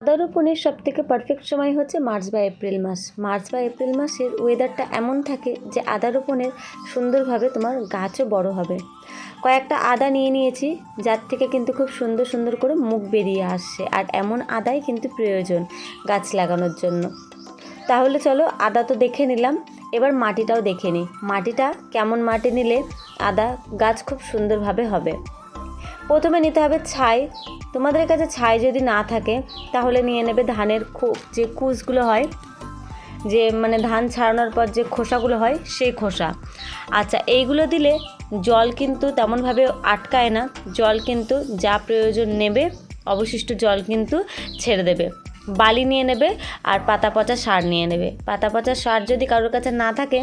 আদা রোপণের সবথেকে পারফেক্ট সময় হচ্ছে মার্চ বা এপ্রিল মাস। মার্চ বা এপ্রিল মাসের ওয়েদারটা এমন থাকে যে আদা রোপণের সুন্দরভাবে তোমার গাছও বড় হবে। কয়েকটা আদা নিয়ে নিয়েছি, যার থেকে কিন্তু খুব সুন্দর সুন্দর করে মুখ বেরিয়ে আসছে, আর এমন আদাই কিন্তু প্রয়োজন গাছ লাগানোর জন্য। তাহলে চলো, আদা তো দেখে নিলাম, এবার মাটিটাও দেখে নিই। মাটিটা কেমন মাটি নিলে আদা গাছ খুব সুন্দরভাবে হবে। প্রথমে নিতে হবে ছাই। তোমাদের কাছে ছাই যদি না থাকে তাহলে নিয়ে নেবে ধানের যে কুচগুলো হয়, যে মানে ধান ছাড়ানোর পর যে খোসাগুলো হয় সেই খোসা। আচ্ছা, এইগুলো দিলে জল কিন্তু তেমনভাবে আটকায় না, জল কিন্তু যা প্রয়োজন নেবে, অবশিষ্ট জল কিন্তু ছেড়ে দেবে। বালি নিয়ে নেবে আর পাতা পচা সার নিয়ে নেবে। পাতা পচা সার যদি কারোর কাছে না থাকে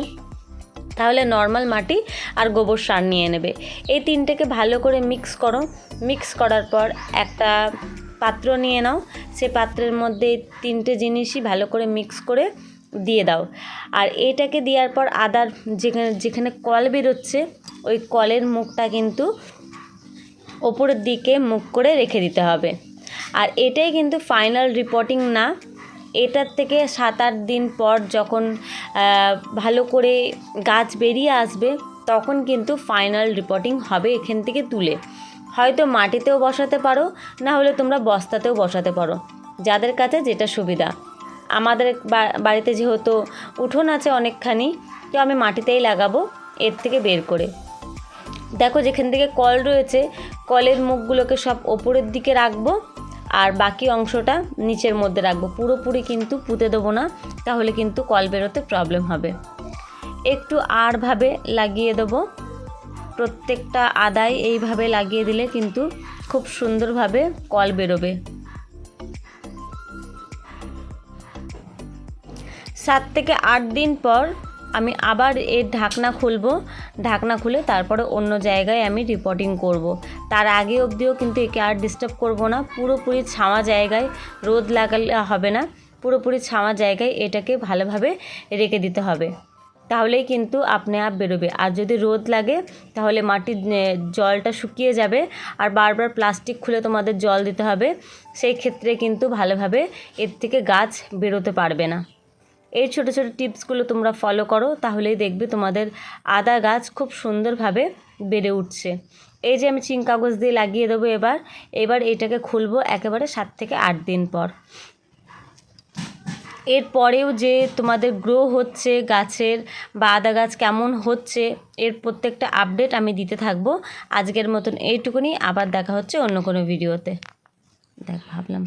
তাহলে নর্মাল মাটি আর গোবর সার নিয়ে নেবে। এই তিনটেকে ভালো করে মিক্স করো। মিক্স করার পর একটা পাত্র নিয়ে নাও, সে পাত্রের মধ্যে তিনটে জিনিসই ভালো করে মিক্স করে দিয়ে দাও। আর এটাকে দেওয়ার পর আদার যেখানে কল বেরোচ্ছে ওই কলের মুখটা কিন্তু ওপরের দিকে মুখ করে রেখে দিতে হবে। আর এটাই কিন্তু ফাইনাল রিপোর্টিং না, এটার থেকে 7-8 দিন পর যখন ভালো করে গাছ বেরিয়ে আসবে তখন কিন্তু ফাইনাল রিপোর্টিং হবে। এখান থেকে তুলে হয়তো মাটিতেও বসাতে পারো, না হলে তোমরা বস্তাতেও বসাতে পারো, যাদের কাছে যেটা সুবিধা। আমাদের বাড়িতে যেহেতু উঠোন আছে অনেকখানি, তো আমি মাটিতেই লাগাবো এর থেকে বের করে। দেখো, যেখান থেকে কল রয়েছে কলের মুখগুলোকে সব ওপরের দিকে রাখবো আর বাকি অংশটা নিচের মধ্যে রাখবো। পুরোপুরি কিন্তু পুঁতে দেবো না, তাহলে কিন্তু কল বেরোতে প্রবলেম হবে। একটু আড়ভাবে লাগিয়ে দেবো। প্রত্যেকটা আদায় এইভাবে লাগিয়ে দিলে কিন্তু খুব সুন্দরভাবে কল বেরোবে। 7 থেকে 8 দিন পর আমি আবার এর ঢাকনা খুলবো। ঢাকনা খুলে তারপরে অন্য জায়গায় আমি রিপোর্টিং করব। তার আগে অবধিও কিন্তু একে আর ডিস্টার্ব করব না। পুরোপুরি ছাওয়া জায়গায়, রোদ লাগালে হবে না, পুরোপুরি ছাওয়া জায়গায় এটাকে ভালোভাবে রেখে দিতে হবে, তাহলেই কিন্তু আপনি আপ বেরোবে। আর যদি রোদ লাগে তাহলে মাটির জলটা শুকিয়ে যাবে আর বারবার প্লাস্টিক খুলে তোমাদের জল দিতে হবে। সেই ক্ষেত্রে কিন্তু ভালোভাবে এর থেকে গাছ বেরোতে পারবে না। এই ছোটো ছোটো টিপসগুলো তোমরা ফলো করো, তাহলেই দেখবে তোমাদের আদা গাছ খুব সুন্দরভাবে বেড়ে উঠছে। এই যে আমি চিং কাগজ দিয়ে লাগিয়ে দেবো। এবার এটাকে খুলবো একেবারে 7 থেকে 8 দিন পর। এরপরেও যে তোমাদের গ্রো হচ্ছে গাছের বা আদা গাছ কেমন হচ্ছে, এর প্রত্যেকটা আপডেট আমি দিতে থাকবো। আজকের মতন এইটুকুনি, আবার দেখা হচ্ছে অন্য কোনো ভিডিওতে। ভাবলাম